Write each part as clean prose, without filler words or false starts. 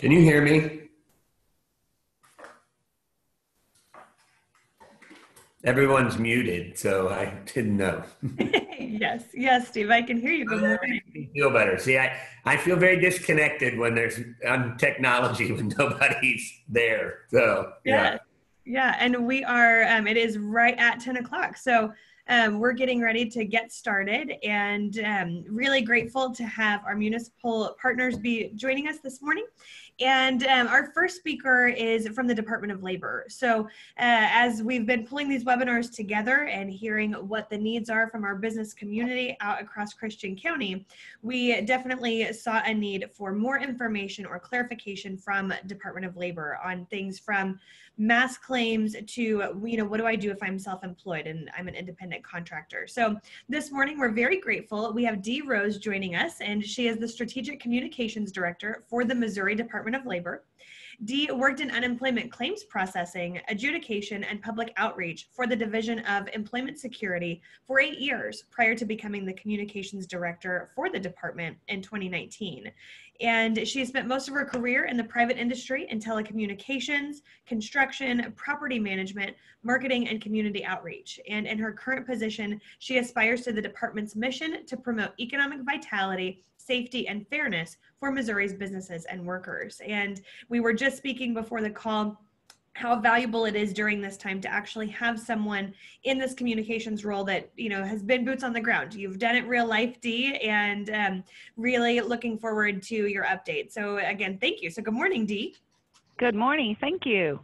Can you hear me? Everyone's muted, so I didn't know. Yes, Steve, I can hear you. Good morning. I feel better. See, I feel very disconnected when there's on technology when nobody's there. So yeah. Yes. Yeah, and we are, it is right at 10 o'clock. So we're getting ready to get started, and really grateful to have our municipal partners be joining us this morning. And our first speaker is from the Department of Labor. So as we've been pulling these webinars together and hearing what the needs are from our business community out across Christian County, we definitely saw a need for more information or clarification from Department of Labor on things from mass claims to, what do I do if I'm self-employed and I'm an independent contractor? So this morning, we're very grateful. We have Dee Rose joining us, and she is the Strategic Communications Director for the Missouri Department of Labor. Dee worked in unemployment claims processing, adjudication, and public outreach for the Division of Employment Security for 8 years prior to becoming the Communications Director for the department in 2019. And she has spent most of her career in the private industry in telecommunications, construction, property management, marketing, and community outreach. And in her current position, she aspires to the department's mission to promote economic vitality, safety, and fairness for Missouri's businesses and workers. And we were just speaking before the call how valuable it is during this time to actually have someone in this communications role that, has been boots on the ground. You've done it real life, Dee, and really looking forward to your update. So again, thank you. So good morning, Dee. Good morning. Thank you.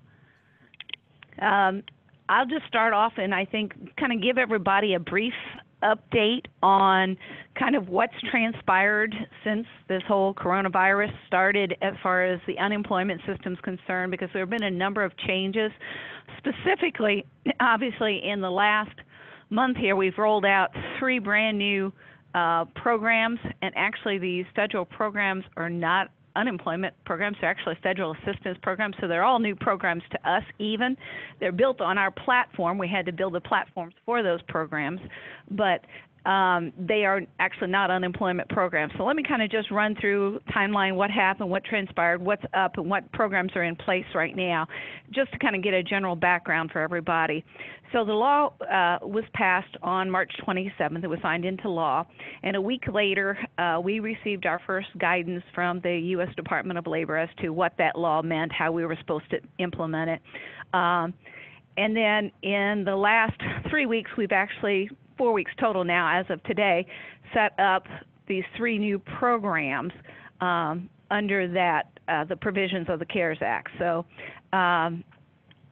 I'll just start off and I think kind of give everybody a brief update on kind of what's transpired since this whole coronavirus started as far as the unemployment system's concerned, because there have been a number of changes. Specifically, obviously, in the last month here, we've rolled out 3 brand new programs, and actually these federal programs are not unemployment programs. They're actually federal assistance programs, so they're all new programs to us even. They're built on our platform. We had to build the platforms for those programs, but they are actually not unemployment programs. So let me kind of just run through timeline, what happened, what transpired, what's up, and what programs are in place right now, just to kind of get a general background for everybody. So the law was passed on March 27th. It was signed into law. And a week later, we received our first guidance from the U.S. Department of Labor as to what that law meant, how we were supposed to implement it. And then in the last 3 weeks, we've actually 4 weeks total now, as of today, set up these 3 new programs under that the provisions of the CARES Act. So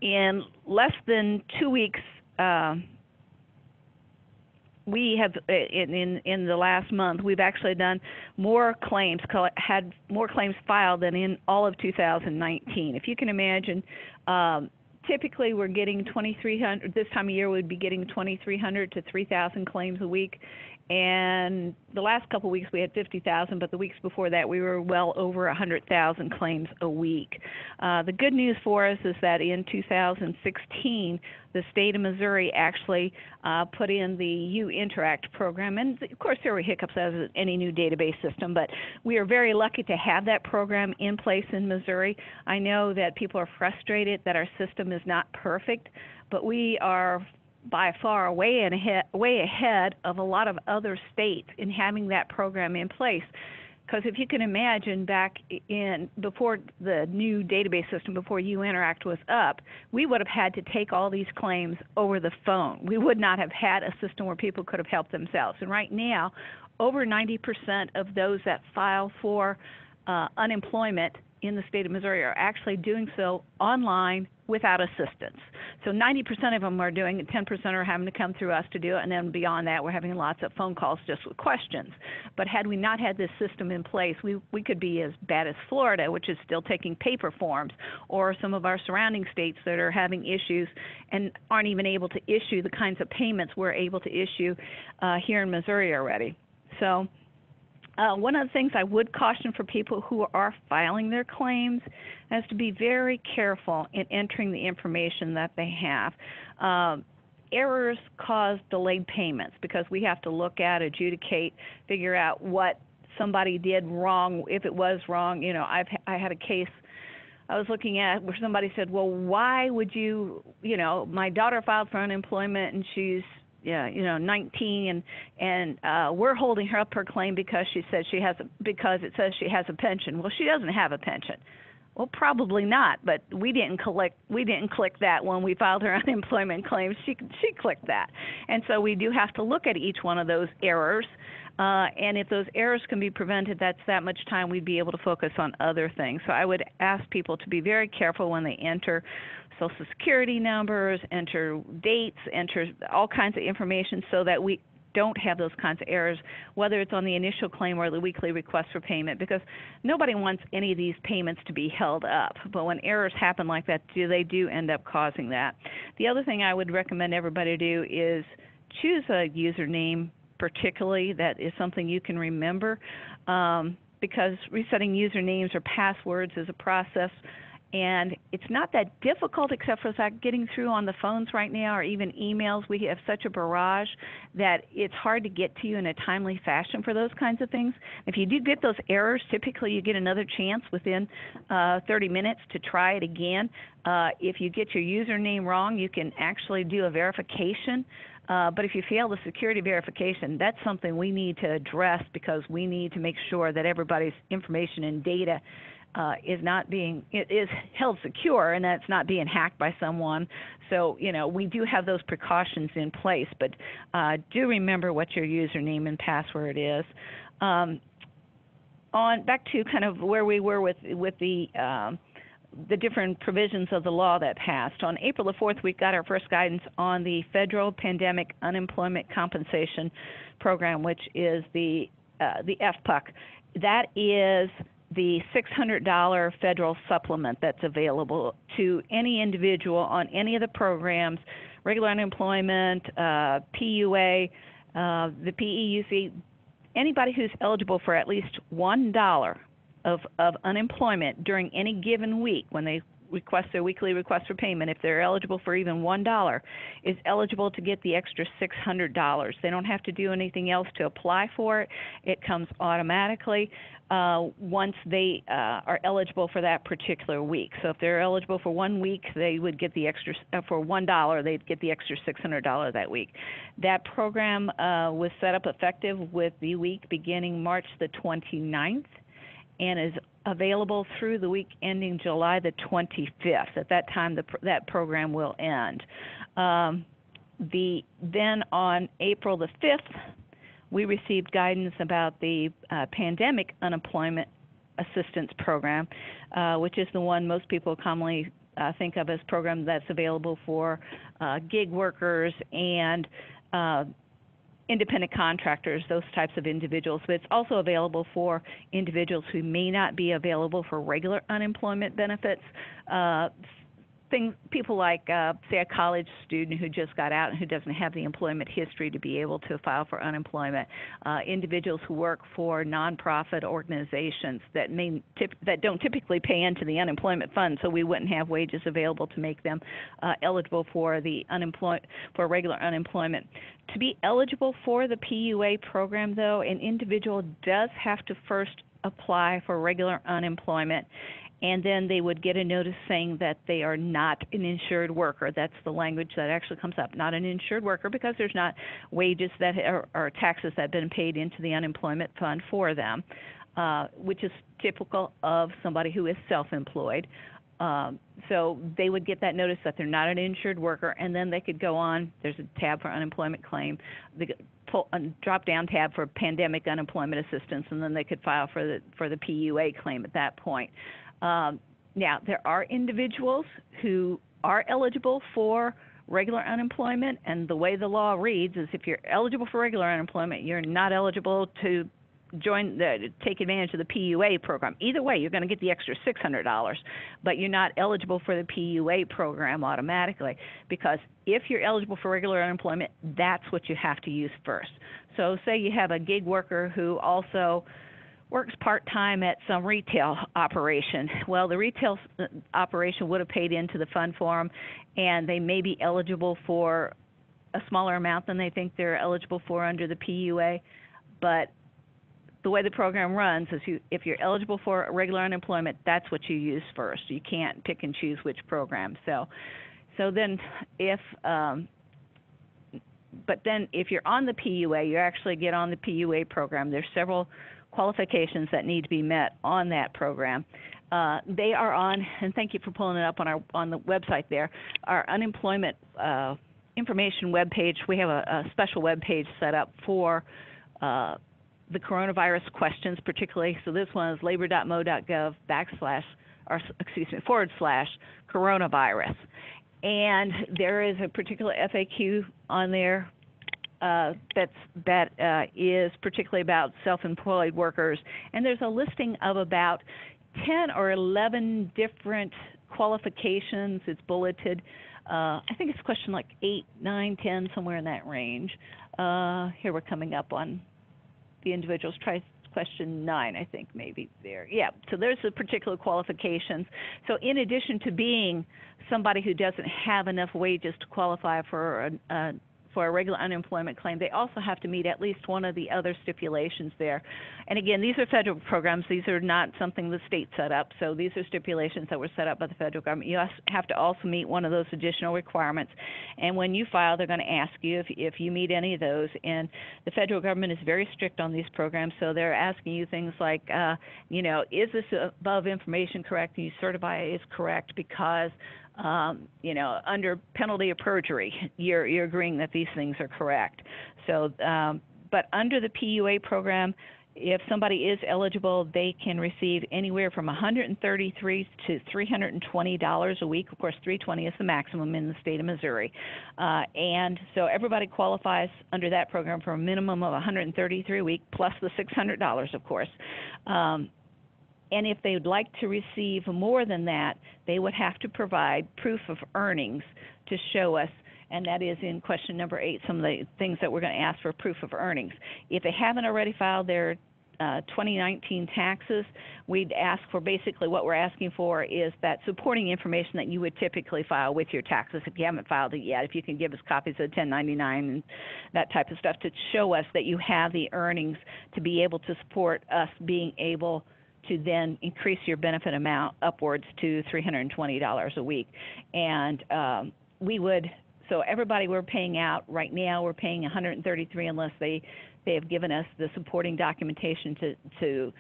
in less than 2 weeks, we have in the last month, we've actually done more claims, had more claims filed than in all of 2019. If you can imagine. Typically, we're getting 2,300. This time of year, we'd be getting 2,300 to 3,000 claims a week. And the last couple of weeks, we had 50,000, but the weeks before that, we were well over 100,000 claims a week. The good news for us is that in 2016, the state of Missouri actually put in the U-Interact program. And, of course, there were hiccups as in any new database system, but we are very lucky to have that program in place in Missouri. I know that people are frustrated that our system is not perfect, but we are by far way ahead of a lot of other states in having that program in place. Because if you can imagine back before the new database system, before U-Interact was up, we would have had to take all these claims over the phone. We would not have had a system where people could have helped themselves. And right now, over 90% of those that file for unemployment in the state of Missouri are actually doing so online without assistance. So 90% of them are doing it, 10% are having to come through us to do it, and then beyond that, we're having lots of phone calls just with questions. But had we not had this system in place, we could be as bad as Florida, which is still taking paper forms, or some of our surrounding states that are having issues and aren't even able to issue the kinds of payments we're able to issue here in Missouri already. So one of the things I would caution for people who are filing their claims is to be very careful in entering the information that they have. Errors cause delayed payments because we have to look at, adjudicate, figure out what somebody did wrong, if it was wrong. I had a case I was looking at where somebody said, well, why would you, my daughter filed for unemployment and she's 19, and we're holding her up her claim because she said because it says she has a pension. Well, she doesn't have a pension. Well, probably not, but we didn't click that when we filed her unemployment claim. She clicked that. And so we do have to look at each one of those errors. And if those errors can be prevented, that's that much time we'd be able to focus on other things. So I would ask people to be very careful when they enter Social Security numbers, enter dates, enter all kinds of information so that we don't have those kinds of errors, whether it's on the initial claim or the weekly request for payment, because nobody wants any of these payments to be held up. But when errors happen like that, they do end up causing that. The other thing I would recommend everybody do is choose a username particularly that is something you can remember, because resetting usernames or passwords is a process, and it's not that difficult except for the fact getting through on the phones right now or even emails. We have such a barrage that it's hard to get to you in a timely fashion for those kinds of things. If you do get those errors, typically you get another chance within 30 minutes to try it again. If you get your username wrong, you can actually do a verification. But if you fail the security verification, that's something we need to address, because we need to make sure that everybody's information and data is held secure and that it's not being hacked by someone. So, we do have those precautions in place, but do remember what your username and password is. Back to kind of where we were with the different provisions of the law that passed. On April the 4th, we got our first guidance on the Federal Pandemic Unemployment Compensation Program, which is the FPUC. That is the $600 federal supplement that's available to any individual on any of the programs, regular unemployment, PUA, the PEUC, anybody who's eligible for at least $1 of unemployment during any given week when they request their weekly request for payment. If they're eligible for even $1, is eligible to get the extra $600. They don't have to do anything else to apply for it. It comes automatically once they are eligible for that particular week. So if they're eligible for 1 week, they would get the extra, for $1, they'd get the extra $600 that week. That program was set up effective with the week beginning March the 29th. And is available through the week ending July the 25th. At that time, that program will end. Then on April the 5th, we received guidance about the Pandemic Unemployment Assistance Program, which is the one most people commonly think of as a program that's available for gig workers and independent contractors, those types of individuals. But it's also available for individuals who may not be available for regular unemployment benefits. People like, say, a college student who just got out and who doesn't have the employment history to be able to file for unemployment. Individuals who work for nonprofit organizations that don't typically pay into the unemployment fund, so we wouldn't have wages available to make them eligible for the regular unemployment. To be eligible for the PUA program, though, an individual does have to first apply for regular unemployment, and then they would get a notice saying that they are not an insured worker. That's the language that actually comes up, not an insured worker, because there's not wages that or taxes that have been paid into the unemployment fund for them, which is typical of somebody who is self-employed. So they would get that notice that they're not an insured worker, and then they could go on. There's a tab for unemployment claim. They could pull a drop-down tab for pandemic unemployment assistance, and then they could file for the PUA claim at that point. Now, there are individuals who are eligible for regular unemployment, and the way the law reads is if you're eligible for regular unemployment, you're not eligible to take advantage of the PUA program. Either way, you're going to get the extra $600, but you're not eligible for the PUA program automatically, because if you're eligible for regular unemployment, that's what you have to use first. So say you have a gig worker who also works part-time at some retail operation. Well, the retail operation would have paid into the fund for them, and they may be eligible for a smaller amount than they think they're eligible for under the PUA, but the way the program runs is if you're eligible for regular unemployment, that's what you use first. You can't pick and choose which program. So then but then if you're on the PUA, you actually get on the PUA program. There's several qualifications that need to be met on that program. They are on, and thank you for pulling it up on the website there, our unemployment information webpage. We have a special webpage set up for the coronavirus questions particularly. So this one is labor.mo.gov/coronavirus. And there is a particular FAQ on there that is particularly about self-employed workers. And there's a listing of about 10 or 11 different qualifications. It's bulleted. I think it's question like 8, 9, 10, somewhere in that range. Here we're coming up on the individuals. Try question 9, I think, maybe there. Yeah, so there's the particular qualifications. So in addition to being somebody who doesn't have enough wages to qualify for a regular unemployment claim, they also have to meet at least one of the other stipulations there. And again, these are federal programs. These are not something the state set up. So these are stipulations that were set up by the federal government. You have to also meet one of those additional requirements. And when you file, they're going to ask you if you meet any of those. And the federal government is very strict on these programs. So they're asking you things like, is this above information correct? And you certify it is correct because under penalty of perjury, you're agreeing that these things are correct. So, but under the PUA program, if somebody is eligible, they can receive anywhere from $133 to $320 a week. Of course, $320 is the maximum in the state of Missouri. And so everybody qualifies under that program for a minimum of $133 a week, plus the $600, of course. And if they would like to receive more than that, they would have to provide proof of earnings to show us, and that is in question number 8, some of the things that we're going to ask for proof of earnings. If they haven't already filed their 2019 taxes, we'd ask for basically what we're asking for is that supporting information that you would typically file with your taxes if you haven't filed it yet. If you can give us copies of 1099 and that type of stuff to show us that you have the earnings to be able to support us being able to then increase your benefit amount upwards to $320 a week. And so everybody we're paying out right now, we're paying $133 unless they have given us the supporting documentation to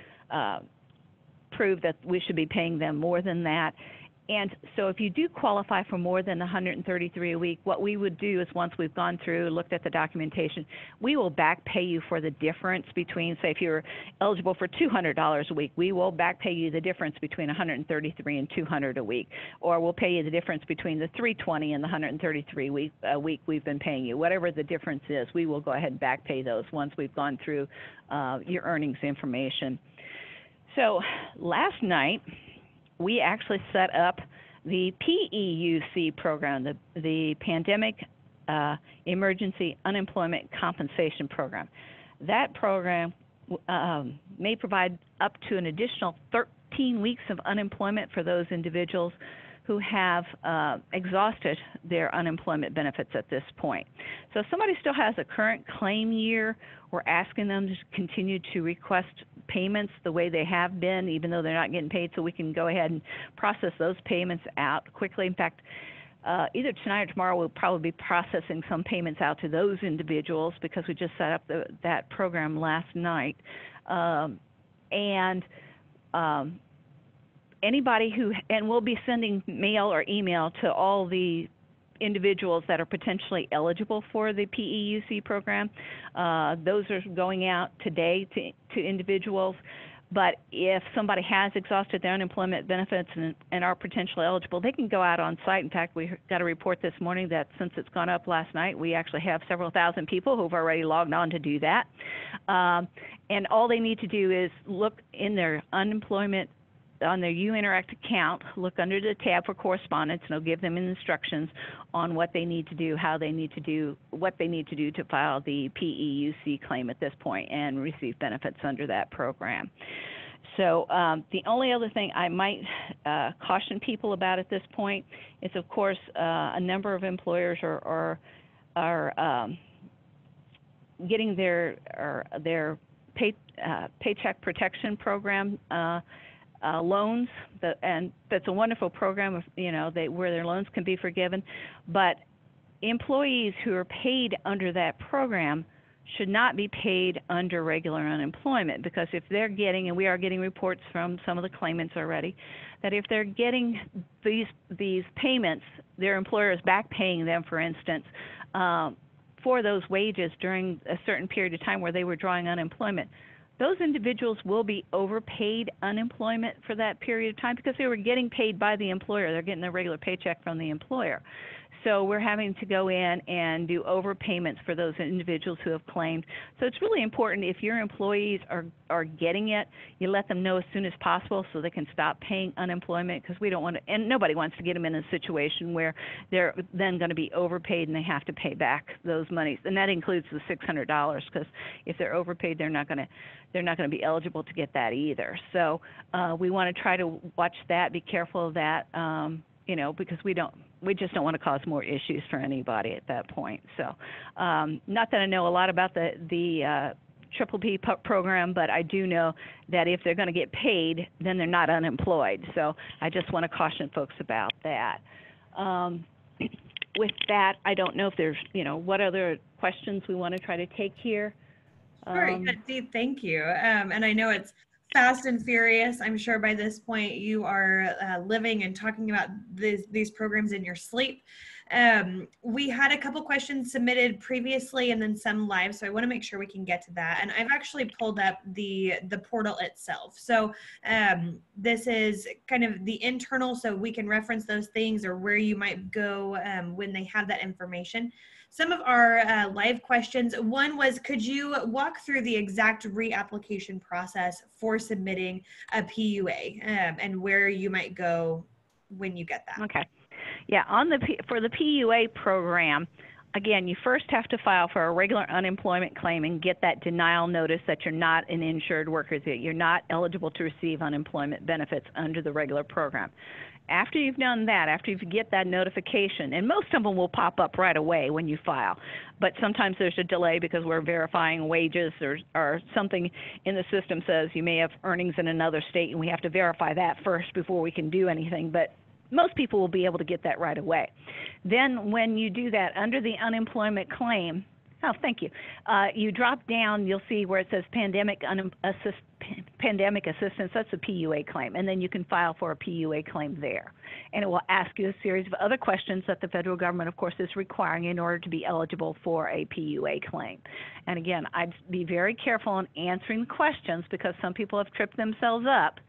prove that we should be paying them more than that. And so if you do qualify for more than $133 a week, what we would do is once we've gone through, looked at the documentation, we will back pay you for the difference between, say, if you're eligible for $200 a week, we will back pay you the difference between $133 and $200 a week, or we'll pay you the difference between the $320 and the $133 a week we've been paying you. Whatever the difference is, we will go ahead and back pay those once we've gone through your earnings information. So last night, we actually set up the PEUC program, the Pandemic Emergency Unemployment Compensation Program. That program may provide up to an additional 13 weeks of unemployment for those individuals who have exhausted their unemployment benefits at this point. So if somebody still has a current claim year, we're asking them to continue to request payments the way they have been, even though they're not getting paid, so we can go ahead and process those payments out quickly. In fact, either tonight or tomorrow we'll probably be processing some payments out to those individuals because we just set up that program last night. Anybody and we'll be sending mail or email to all the individuals that are potentially eligible for the PEUC program. Those are going out today to individuals. But if somebody has exhausted their unemployment benefits and are potentially eligible, they can go out on site. In fact, we got a report this morning that since it's gone up last night, we actually have several thousand people who've already logged on to do that. And all they need to do is look in their unemployment on their UInteract account, look under the tab for correspondence, and it'll give them instructions on what they need to do, how they need to do, what they need to do to file the PEUC claim at this point and receive benefits under that program. So the only other thing I might caution people about at this point is, of course, a number of employers are getting their Paycheck Protection Program loans, and that's a wonderful program of, where their loans can be forgiven. But employees who are paid under that program should not be paid under regular unemployment, because if they're getting, and we are getting reports from some of the claimants already, that if they're getting these payments, their employer is back paying them, for instance, for those wages during a certain period of time where they were drawing unemployment, those individuals will be overpaid unemployment for that period of time because they were getting paid by the employer. They're getting their regular paycheck from the employer. So we're having to go in and do overpayments for those individuals who have claimed. So it's really important, if your employees are getting it, you let them know as soon as possible so they can stop paying unemployment, because we don't want to, and nobody wants to get them in a situation where they're then going to be overpaid and they have to pay back those monies. And that includes the $600, because if they're overpaid, they're not going to be eligible to get that either. So we want to try to watch that, be careful of that. Because we just don't want to cause more issues for anybody at that point. So, not that I know a lot about the Triple P program, but I do know that if they're going to get paid, then they're not unemployed. So I just want to caution folks about that. With that, I don't know if there's, what other questions we want to try to take here. Sure, Dee, thank you. And I know it's fast and furious. I'm sure by this point you are living and talking about these programs in your sleep. We had a couple questions submitted previously and then some live, so I want to make sure we can get to that. And I've actually pulled up the portal itself. So this is kind of the internal, so we can reference those things or where you might go when they have that information. Some of our live questions, one was, could you walk through the exact reapplication process for submitting a PUA and where you might go when you get that? Okay. Yeah, for the PUA program, again, you first have to file for a regular unemployment claim and get that denial notice that you're not an insured worker, that you're not eligible to receive unemployment benefits under the regular program. After you've done that, after you get that notification, and most of them will pop up right away when you file, but sometimes there's a delay because we're verifying wages or something in the system says you may have earnings in another state, and we have to verify that first before we can do anything. But most people will be able to get that right away. Then when you do that under the unemployment claim, thank you. You drop down, you'll see where it says pandemic assistance. That's a PUA claim, and then you can file for a PUA claim there. And it will ask you a series of other questions that the federal government, of course, is requiring in order to be eligible for a PUA claim. And again, I'd be very careful in answering the questions because some people have tripped themselves up.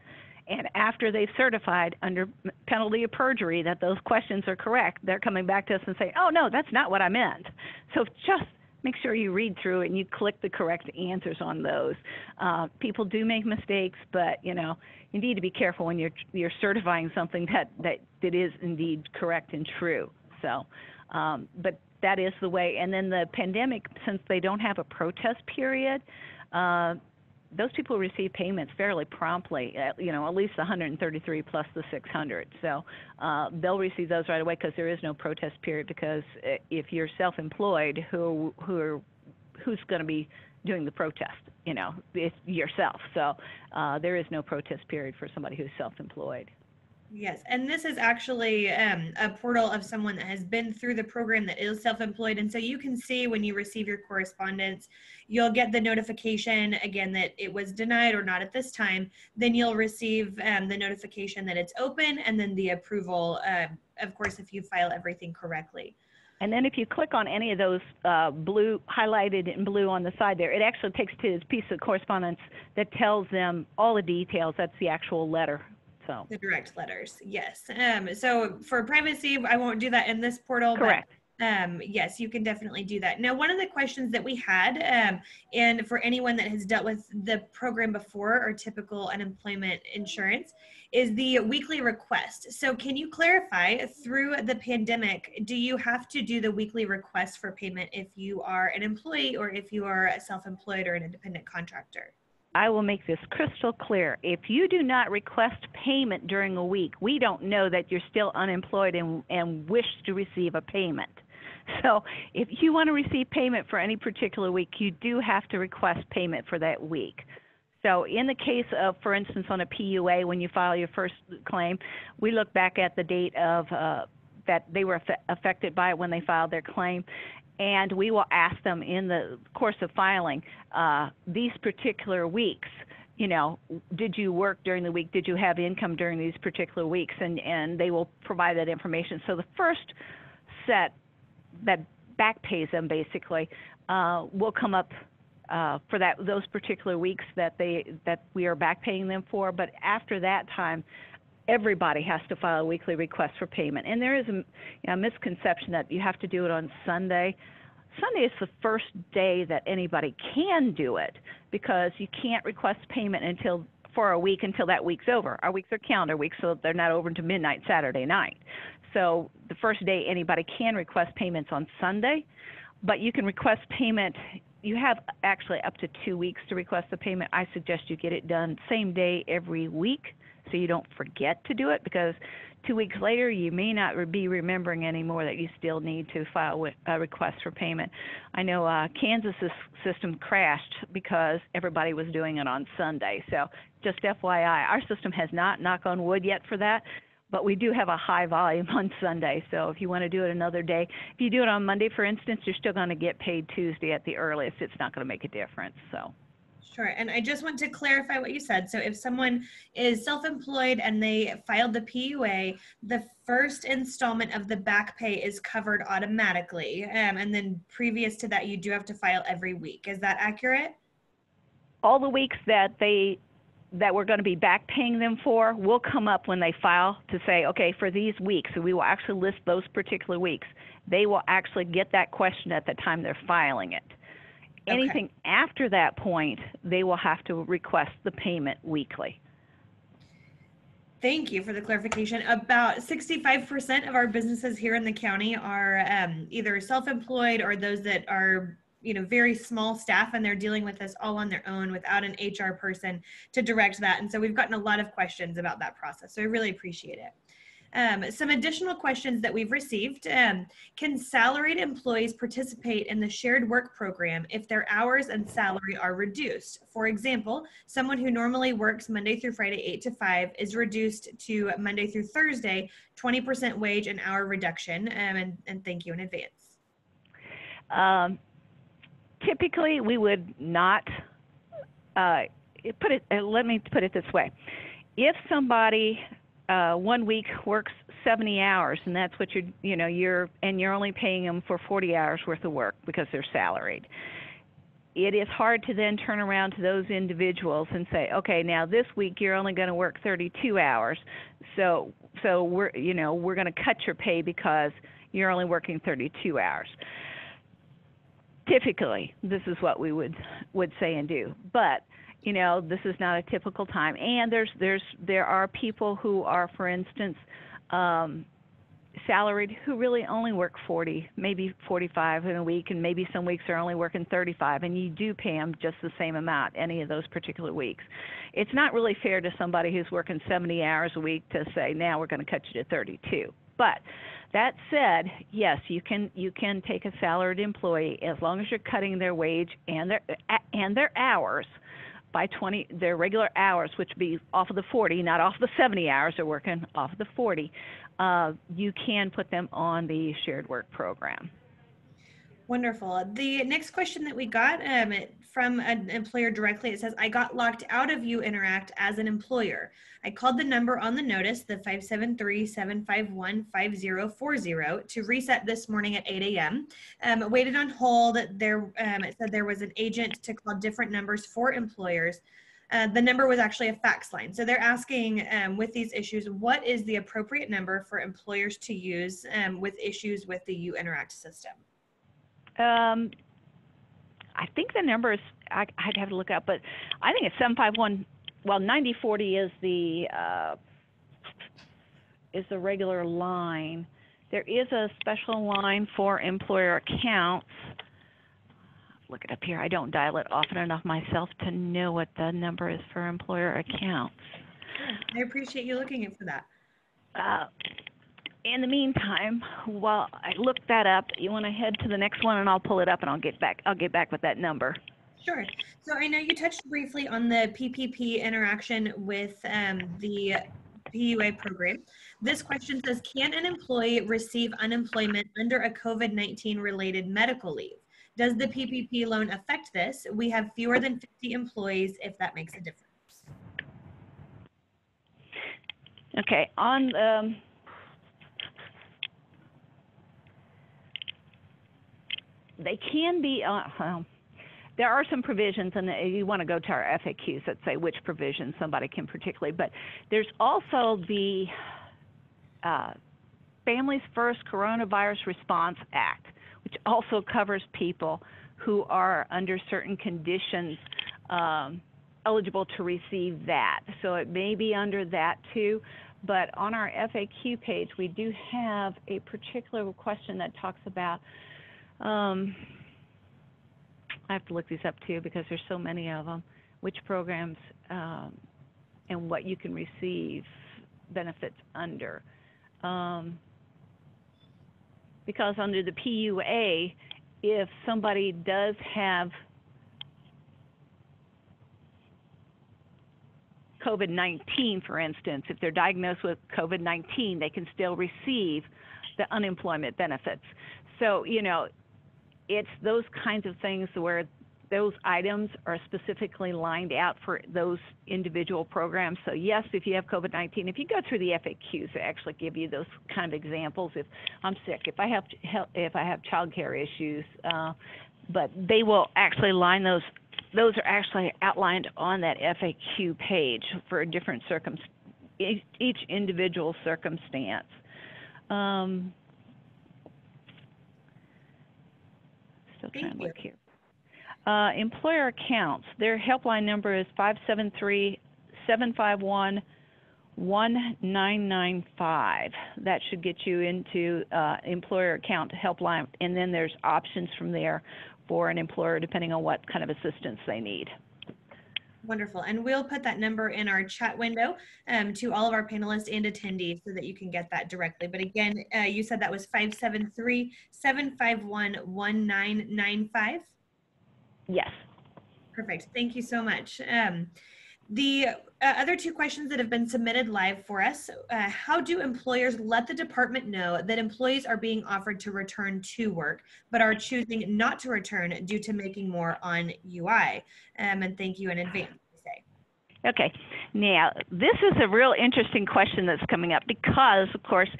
And after they've certified under penalty of perjury that those questions are correct, they're coming back to us and saying, oh, no, that's not what I meant. So just make sure you read through it and you click the correct answers on those. People do make mistakes, but, you need to be careful when you're certifying something that is indeed correct and true. So, but that is the way. And then the pandemic, since they don't have a protest period, those people receive payments fairly promptly, at least 133 plus the 600. So they'll receive those right away because there is no protest period, because if you're self-employed, who's going to be doing the protest? It's yourself. So there is no protest period for somebody who's self-employed. Yes, and this is actually a portal of someone that has been through the program that is self-employed. And so you can see when you receive your correspondence, you'll get the notification, again, that it was denied or not at this time. Then you'll receive the notification that it's open, and then the approval, of course, if you file everything correctly. And then if you click on any of those blue, highlighted in blue on the side there, it actually takes to a piece of correspondence that tells them all the details. That's the actual letter. So. The direct letters, yes. So for privacy, I won't do that in this portal. Correct. But, yes, you can definitely do that. Now, one of the questions that we had, and for anyone that has dealt with the program before or typical unemployment insurance, is the weekly request. So can you clarify, through the pandemic, do you have to do the weekly request for payment if you are an employee or if you are a self-employed or an independent contractor? I will make this crystal clear. If you do not request payment during a week, we don't know that you're still unemployed and wish to receive a payment. So if you want to receive payment for any particular week, you do have to request payment for that week. So in the case of, for instance, on a PUA, when you file your first claim, we look back at the date of that they were affected by it when they filed their claim, and we will ask them in the course of filing these particular weeks, you know, did you work during the week? Did you have income during these particular weeks? And they will provide that information. So the first set that back pays them basically will come up for those particular weeks that we are back paying them for. But after that time, everybody has to file a weekly request for payment. And there is a misconception that you have to do it on Sunday. Sunday is the first day that anybody can do it, because you can't request payment for a week until that week's over. Our weeks are calendar weeks, so they're not over until midnight Saturday night. So the first day anybody can request payments on Sunday, but you can request payment. You have actually up to 2 weeks to request the payment. I suggest you get it done same day every week so you don't forget to do it, because 2 weeks later you may not be remembering anymore that you still need to file a request for payment. I know Kansas's system crashed because everybody was doing it on Sunday. So just FYI, our system has not, knock on wood, yet for that, but we do have a high volume on Sunday. So if you want to do it another day, if you do it on Monday, for instance, you're still going to get paid Tuesday at the earliest. It's not going to make a difference. So. Sure. And I just want to clarify what you said. So if someone is self-employed and they filed the PUA, the first installment of the back pay is covered automatically. And then previous to that, you do have to file every week. Is that accurate? All the weeks that we're going to be back paying them for will come up when they file to say, okay, for these weeks, so we will actually list those particular weeks. They will actually get that question at the time they're filing it. Anything after that point, they will have to request the payment weekly. Thank you for the clarification. About 65% of our businesses here in the county are either self-employed or those that are, you know, very small staff, and they're dealing with this all on their own without an HR person to direct that. And so we've gotten a lot of questions about that process. So I really appreciate it. Some additional questions that we've received. Can salaried employees participate in the shared work program if their hours and salary are reduced? For example, someone who normally works Monday through Friday 8 to 5 is reduced to Monday through Thursday, 20% wage and hour reduction, and thank you in advance. Typically, we would not let me put it this way. If somebody 1 week works 70 hours, and that's what you're only paying them for 40 hours worth of work because they're salaried. It is hard to then turn around to those individuals and say, okay, now this week you're only going to work 32 hours, so we're going to cut your pay because you're only working 32 hours. Typically, this is what we would say and do, but this is not a typical time. And there are people who are, for instance, salaried who really only work 40, maybe 45 in a week, and maybe some weeks are only working 35, and you do pay them just the same amount any of those particular weeks. It's not really fair to somebody who's working 70 hours a week to say, now we're going to cut you to 32. But that said, yes, you can take a salaried employee as long as you're cutting their wage and their hours by 20, their regular hours, which would be off of the 40, not off the 70 hours they're working, off the 40, you can put them on the shared work program. Wonderful. The next question that we got from an employer directly, it says, I got locked out of You Interact as an employer. I called the number on the notice, the 573-751-5040, to reset this morning at 8 a.m. Waited on hold. It said there was an agent to call different numbers for employers. The number was actually a fax line. So they're asking with these issues, what is the appropriate number for employers to use with issues with the You Interact system? I think the number is, I'd have to look up, but I think it's 751, well, 9040 is the regular line. There is a special line for employer accounts. Look it up here. I don't dial it often enough myself to know what the number is for employer accounts. Sure. I appreciate you looking for that. in the meantime, while I look that up, you want to head to the next one, and I'll pull it up, and I'll get back with that number. Sure. So I know you touched briefly on the PPP interaction with the PUA program. This question says, can an employee receive unemployment under a COVID-19 related medical leave? Does the PPP loan affect this? We have fewer than 50 employees, if that makes a difference. Okay, they can be, there are some provisions, and you want to go to our FAQs that say which provisions somebody can particularly, but there's also the Families First Coronavirus Response Act, which also covers people who are under certain conditions eligible to receive that. So it may be under that too, but on our FAQ page, we do have a particular question that talks about, I have to look these up too because there's so many of them, which programs and what you can receive benefits under. Because under the PUA, if somebody does have COVID-19, for instance, if they're diagnosed with COVID-19, they can still receive the unemployment benefits. So, you know, it's those kinds of things where those items are specifically lined out for those individual programs. So yes, if you have COVID-19, if you go through the FAQs, they actually give you those kind of examples. If I'm sick, if I have child care issues, but they will actually line those are actually outlined on that FAQ page for a different each individual circumstance. Still trying to look here. Employer accounts, their helpline number is 573-751-1995. That should get you into employer account helpline, and then there's options from there for an employer depending on what kind of assistance they need. Wonderful. And we'll put that number in our chat window to all of our panelists and attendees so that you can get that directly. But again, you said that was 573-751-1995? Yes. Perfect. Thank you so much. The other two questions that have been submitted live for us, how do employers let the department know that employees are being offered to return to work, but are choosing not to return due to making more on UI? And thank you in advance. Okay. Now, this is a real interesting question that's coming up because, of course,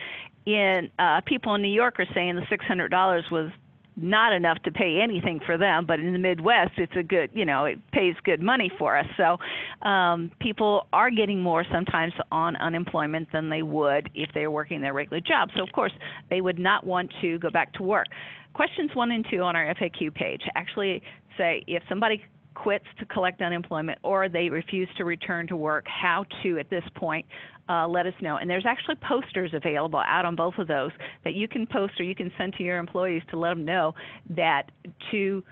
people in New York are saying the $600 was not enough to pay anything for them, but in the Midwest, it's a good, it pays good money for us. So people are getting more sometimes on unemployment than they would if they were working their regular job. So, of course, they would not want to go back to work. Questions 1 and 2 on our FAQ page actually say if somebody quits to collect unemployment or they refuse to return to work, how to, at this point, let us know. And there's actually posters available out on both of those that you can post or you can send to your employees to let them know that to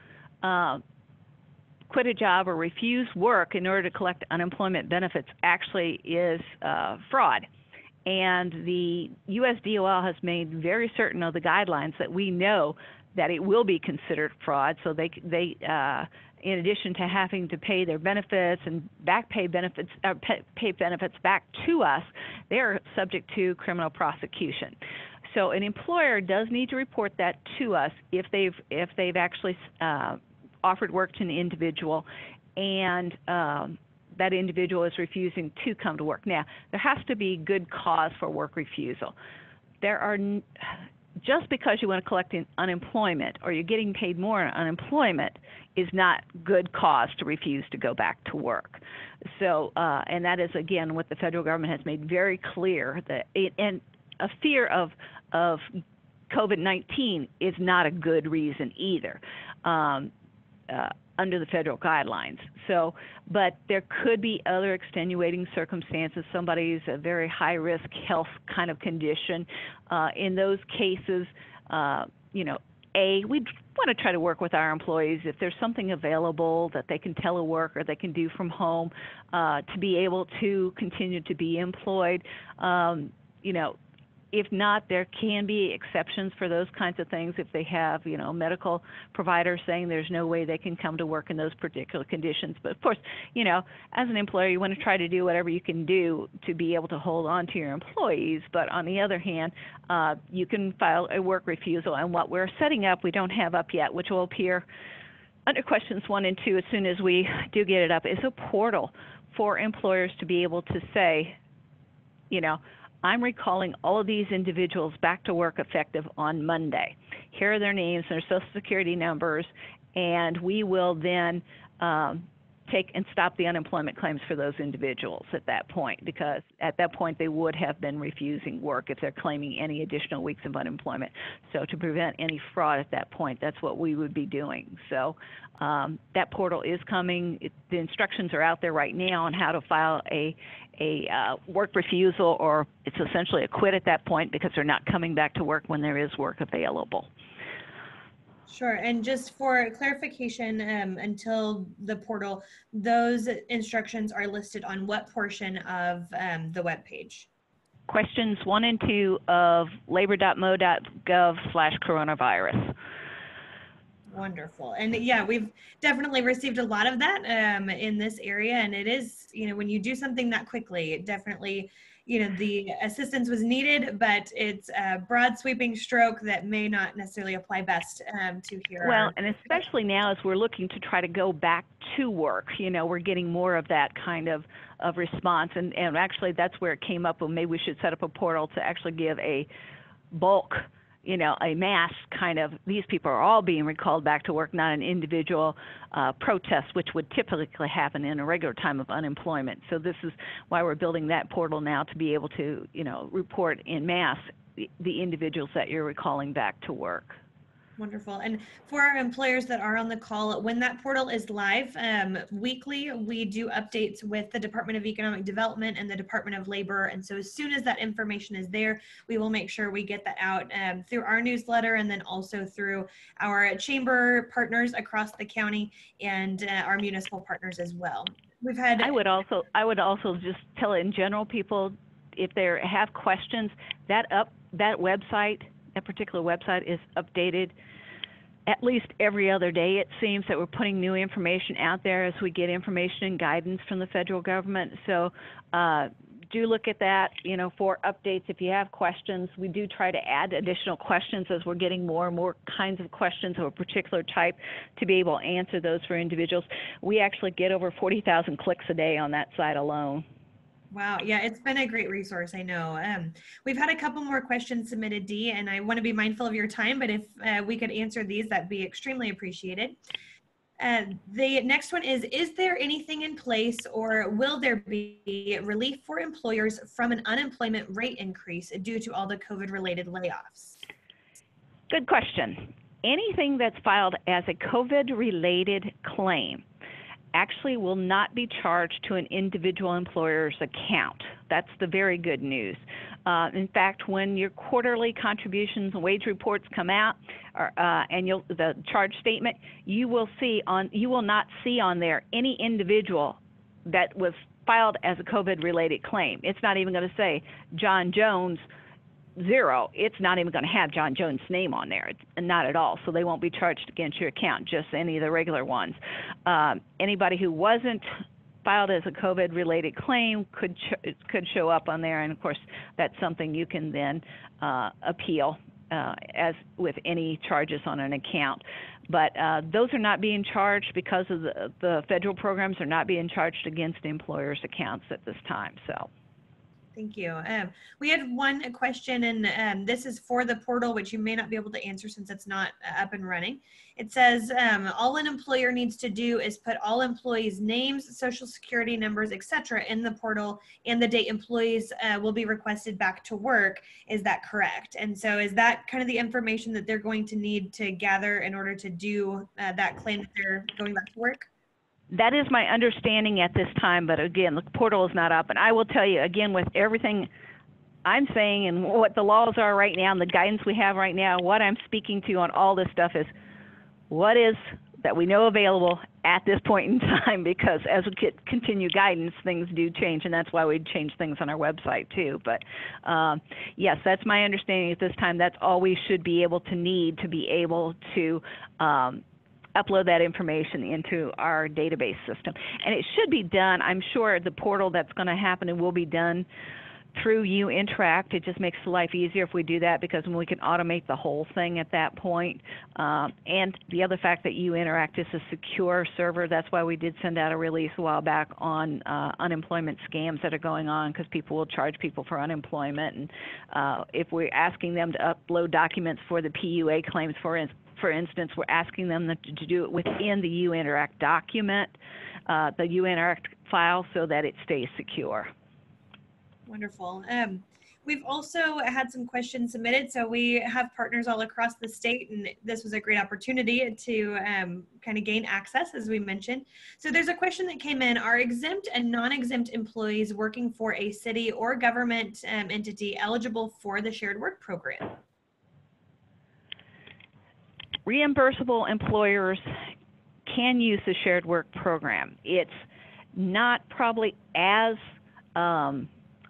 quit a job or refuse work in order to collect unemployment benefits actually is fraud. And the USDOL has made very certain of the guidelines that we know that it will be considered fraud. So they in addition to having to pay their benefits and pay benefits back to us, they are subject to criminal prosecution. So an employer does need to report that to us if they've actually offered work to an individual and that individual is refusing to come to work. Now, there has to be good cause for work refusal. Just because you want to collect unemployment or you're getting paid more on unemployment is not good cause to refuse to go back to work. So, and that is, again, what the federal government has made very clear, that and a fear of COVID-19 is not a good reason either under the federal guidelines. So, but there could be other extenuating circumstances. Somebody's a very high-risk health kind of condition. In those cases, we want to try to work with our employees if there's something available that they can telework or they can do from home to be able to continue to be employed. if not, there can be exceptions for those kinds of things if they have, medical providers saying there's no way they can come to work in those particular conditions. But of course, as an employer, you want to try to do whatever you can do to be able to hold on to your employees. But on the other hand, you can file a work refusal. And what we're setting up, we don't have up yet, which will appear under questions 1 and 2 as soon as we do get it up, is a portal for employers to be able to say, I'm recalling all of these individuals back to work effective on Monday. Here are their names, their social security numbers, and we will then take and stop the unemployment claims for those individuals at that point, because at that point they would have been refusing work if they're claiming any additional weeks of unemployment. So to prevent any fraud at that point, that's what we would be doing. So that portal is coming. The instructions are out there right now on how to file a work refusal, or it's essentially a quit at that point because they're not coming back to work when there is work available. Sure. And just for clarification, until the portal, those instructions are listed on what portion of the web page? Questions 1 and 2 of labor.mo.gov/coronavirus. Wonderful. And yeah, we've definitely received a lot of that in this area. And it is, when you do something that quickly, it definitely, the assistance was needed, but it's a broad sweeping stroke that may not necessarily apply best to here. Well, and especially now as we're looking to try to go back to work, we're getting more of that kind of response. And actually that's where it came up, well, maybe we should set up a portal to actually give a bulk, a mass kind of, these people are all being recalled back to work, not an individual protest, which would typically happen in a regular time of unemployment. So this is why we're building that portal now, to be able to, report in mass the individuals that you're recalling back to work. Wonderful. And for our employers that are on the call, when that portal is live, weekly, we do updates with the Department of Economic Development and the Department of Labor. And so as soon as that information is there, we will make sure we get that out through our newsletter, and then also through our chamber partners across the county and our municipal partners as well. We've had. I would also just tell in general, people, if they have questions, that website, that particular website is updated at least every other day. It seems that we're putting new information out there as we get information and guidance from the federal government. So do look at that, for updates. If you have questions, we do try to add additional questions as we're getting more and more kinds of questions of a particular type to be able to answer those for individuals. We actually get over 40,000 clicks a day on that site alone. Wow. Yeah, it's been a great resource. I know. We've had a couple more questions submitted, Dee, and I want to be mindful of your time, but if we could answer these, that'd be extremely appreciated. The next one is there anything in place, or will there be relief for employers from an unemployment rate increase due to all the COVID-related layoffs? Good question. Anything that's filed as a COVID-related claim actually will not be charged to an individual employer's account. That's the very good news. In fact, when your quarterly contributions and wage reports come out, and the charge statement, you will not see on there any individual that was filed as a COVID-related claim. It's not even going to say John Jones 0. It's not even going to have John Jones' name on there. Not at all. So they won't be charged against your account, just any of the regular ones. Anybody who wasn't filed as a COVID-related claim could show up on there, and of course that's something you can then appeal as with any charges on an account. But those are not being charged because of the federal programs are not being charged against employers' accounts at this time. So. Thank you. We had one question, and this is for the portal, which you may not be able to answer since it's not up and running. It says, all an employer needs to do is put all employees' names, social security numbers, etc. in the portal, and the date employees will be requested back to work. Is that correct? And so is that kind of the information that they're going to need to gather in order to do that claim that they're going back to work? That is my understanding at this time, but again, the portal is not up. And I will tell you, again, with everything I'm saying and what the laws are right now and the guidance we have right now, what I'm speaking to on all this stuff is what is that we know available at this point in time, because as we continue guidance, things do change, and that's why we change things on our website too. But yes, that's my understanding at this time. That's all we should be able to need to be able to upload that information into our database system. And it should be done, I'm sure the portal that's going to happen, it will be done through Interact. It just makes life easier if we do that, because when we can automate the whole thing at that point. And the other fact that Interact is a secure server, that's why we did send out a release a while back on unemployment scams that are going on, because people will charge people for unemployment. And if we're asking them to upload documents for the PUA claims, for instance, we're asking them to do it within the Interact document, the Interact file, so that it stays secure. Wonderful. We've also had some questions submitted. So we have partners all across the state, and this was a great opportunity to kind of gain access, as we mentioned. So there's a question that came in: are exempt and non-exempt employees working for a city or government entity eligible for the shared work program? Reimbursable employers can use the shared work program. It's not probably as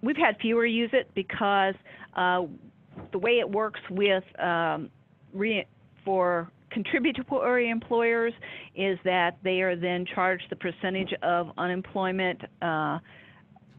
we've had fewer use it, because the way it works with for contributory employers is that they are then charged the percentage of unemployment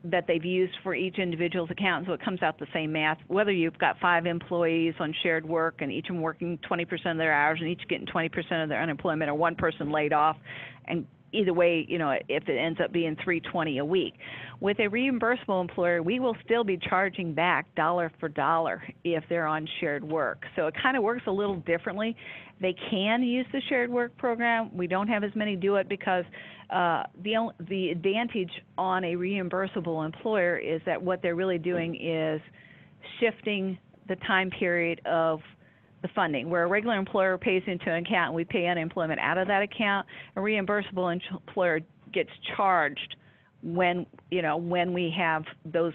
that they've used for each individual's account. So it comes out the same math, whether you've got 5 employees on shared work and each of them working 20% of their hours and each getting 20% of their unemployment, or one person laid off, and either way, you know, if it ends up being $320 a week. With a reimbursable employer, we will still be charging back dollar for dollar if they're on shared work. So it kind of works a little differently. They can use the shared work program. We don't have as many do it, because the advantage on a reimbursable employer is that what they're really doing is shifting the time period of the funding. Where a regular employer pays into an account and we pay unemployment out of that account, a reimbursable employer gets charged when, you know, when we have those,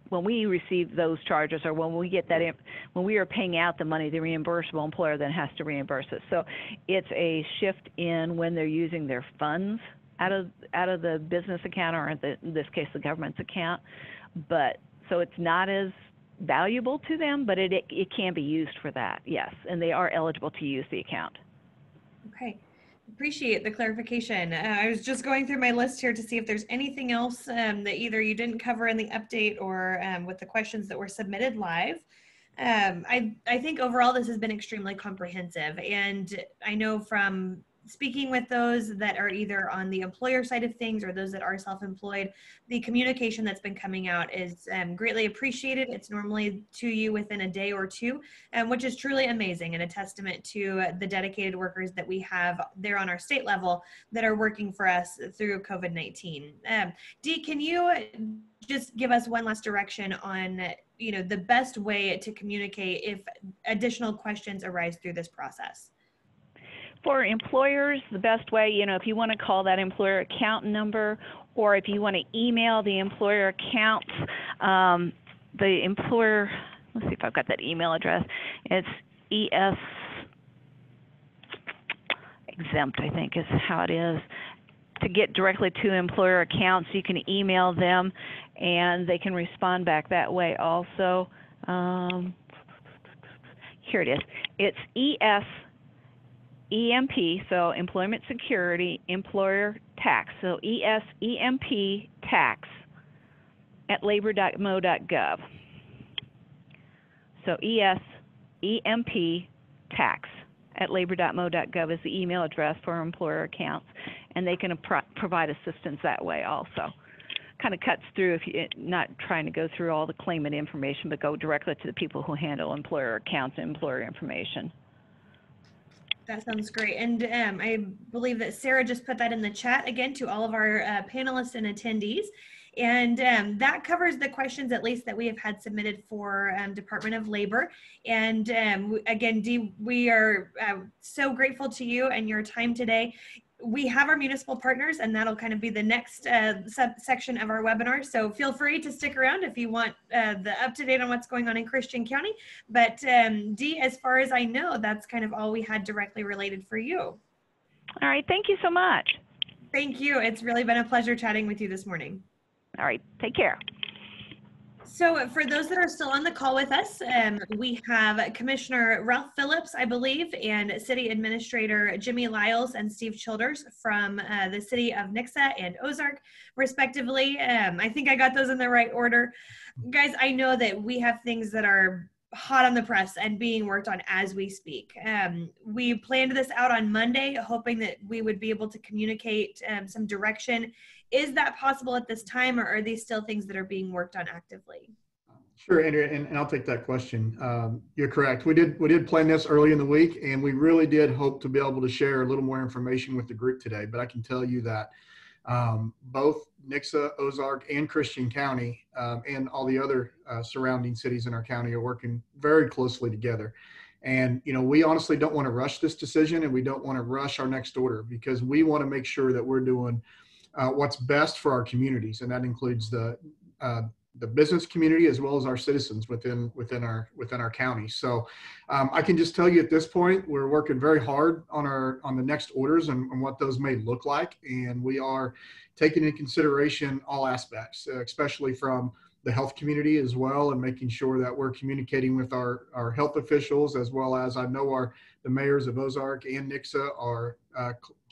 when we receive those charges, or when we get that, when we are paying out the money, the reimbursable employer then has to reimburse us. So it's a shift in when they're using their funds out of the business account, or in this case the government's account. But so it's not as valuable to them, but it can be used for that, yes, and they are eligible to use the account. Okay, appreciate the clarification. I was just going through my list here to see if there's anything else that either you didn't cover in the update, or with the questions that were submitted live. I think overall this has been extremely comprehensive, and I know from speaking with those that are either on the employer side of things or those that are self-employed, the communication that's been coming out is greatly appreciated. It's normally to you within a day or two, which is truly amazing, and a testament to the dedicated workers that we have there on our state level that are working for us through COVID-19. Dee, can you just give us one last direction on, you know, the best way to communicate if additional questions arise through this process? For employers, the best way, you know, if you want to call that employer account number, or if you want to email the employer accounts, the employer, let's see if I've got that email address. It's ES Exempt, I think is how it is. To get directly to employer accounts, you can email them and they can respond back that way also. Here it is. It's ESEMP, so Employment Security Employer Tax. So ESEMP Tax at labor.mo.gov. So ESEMP Tax at labor.mo.gov is the email address for employer accounts, and they can provide assistance that way also. Kind of cuts through if you're not trying to go through all the claimant information, but go directly to the people who handle employer accounts and employer information. That sounds great. And I believe that Sarah just put that in the chat again to all of our panelists and attendees. And that covers the questions, at least, that we have had submitted for Department of Labor. And again, Dee, we are so grateful to you and your time today. We have our municipal partners, and that'll kind of be the next subsection of our webinar. So feel free to stick around if you want the up-to-date on what's going on in Christian County. But Dee, as far as I know, that's kind of all we had directly related for you. All right. Thank you so much. Thank you. It's really been a pleasure chatting with you this morning. All right. Take care. So for those that are still on the call with us, we have Commissioner Ralph Phillips, I believe, and City Administrator Jimmy Lyles and Steve Childers from the City of Nixa and Ozark, respectively. I think I got those in the right order. Guys, I know that we have things that are hot on the press and being worked on as we speak. We planned this out on Monday, hoping that we would be able to communicate some direction. Is that possible at this time, or are these still things that are being worked on actively? Sure, Andrea, and I'll take that question. You're correct. We did plan this early in the week, and we really did hope to be able to share a little more information with the group today. But I can tell you that both Nixa, Ozark, and Christian County, and all the other surrounding cities in our county are working very closely together. And, we honestly don't want to rush this decision, and we don't want to rush our next order, because we want to make sure that we're doing what's best for our communities. And that includes the business community as well as our citizens within our county. So I can just tell you at this point, we're working very hard on the next orders and what those may look like. And we are taking into consideration all aspects, especially from the health community as well, and making sure that we're communicating with our health officials, as well as I know the mayors of Ozark and Nixa are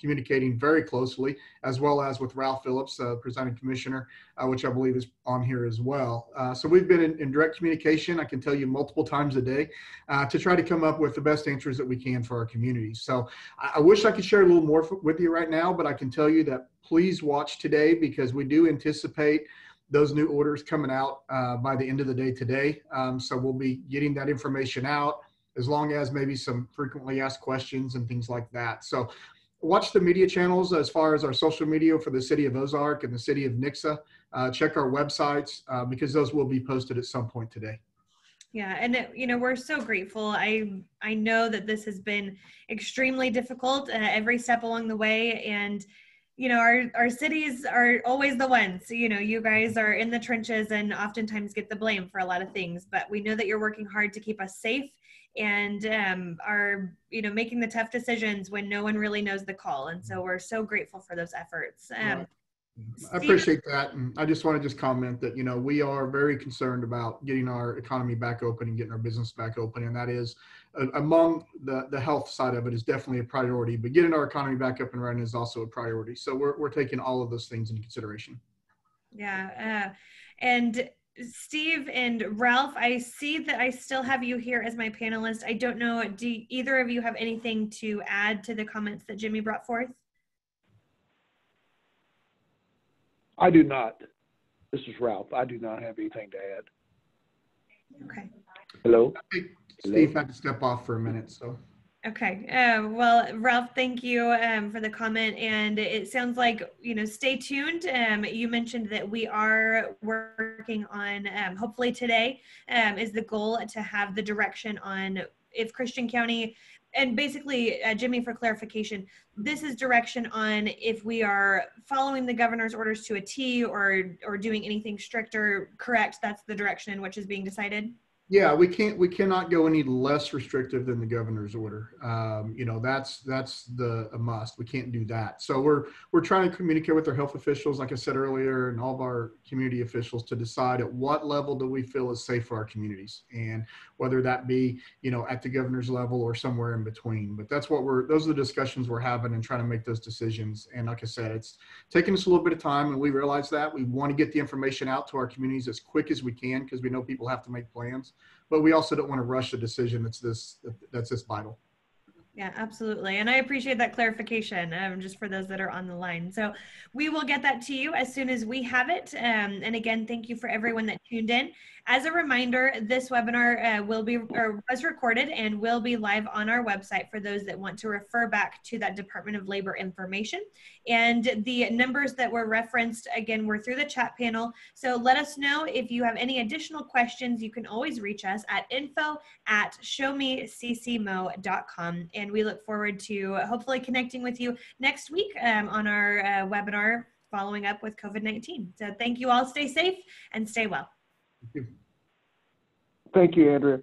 communicating very closely, as well as with Ralph Phillips, presiding commissioner, which I believe is on here as well. So we've been in direct communication, I can tell you, multiple times a day to try to come up with the best answers that we can for our communities. So I wish I could share a little more with you right now, but I can tell you that please watch today, because we do anticipate those new orders coming out by the end of the day today. So we'll be getting that information out, as long as maybe some frequently asked questions and things like that. So watch the media channels as far as our social media for the City of Ozark and the City of Nixa. Check our websites because those will be posted at some point today. Yeah, and we're so grateful. I know that this has been extremely difficult every step along the way, and our cities are always the ones, you guys are in the trenches and oftentimes get the blame for a lot of things, but we know that you're working hard to keep us safe and are, making the tough decisions when no one really knows the call. And so we're so grateful for those efforts. Right. I appreciate that. And I just want to comment that, we are very concerned about getting our economy back open and getting our business back open. And that is among the health side of it is definitely a priority, but getting our economy back up and running is also a priority. So we're taking all of those things into consideration. Yeah. And Steve and Ralph, I see that I still have you here as my panelist. I don't know, do either of you have anything to add to the comments that Jimmy brought forth? I do not. This is Ralph. I do not have anything to add. Okay. Hello? Steve had to step off for a minute, so. Okay. Well, Ralph, thank you for the comment. And it sounds like, stay tuned. You mentioned that we are working on, hopefully today is the goal to have the direction on if Christian County, and basically, Jimmy, for clarification, this is direction on if we are following the governor's orders to a T or doing anything stricter, correct? That's the direction in which is being decided? Yeah, we cannot go any less restrictive than the governor's order. That's a must. We can't do that. So we're trying to communicate with our health officials, like I said earlier, and all of our community officials to decide at what level do we feel is safe for our communities, and whether that be at the governor's level or somewhere in between. But those are the discussions we're having and trying to make those decisions. And like I said, it's taking us a little bit of time, and we realize that we want to get the information out to our communities as quick as we can, because we know people have to make plans. But we also don't want to rush a decision that's this vital. Yeah, absolutely. And I appreciate that clarification just for those that are on the line. So we will get that to you as soon as we have it. And again, thank you for everyone that tuned in. As a reminder, this webinar was recorded and will be live on our website for those that want to refer back to that Department of Labor information. And the numbers that were referenced, again, were through the chat panel. So let us know if you have any additional questions. You can always reach us at info@showmeccmo.com. And we look forward to hopefully connecting with you next week on our webinar following up with COVID-19. So thank you all. Stay safe and stay well. Thank you. Thank you, Andrea.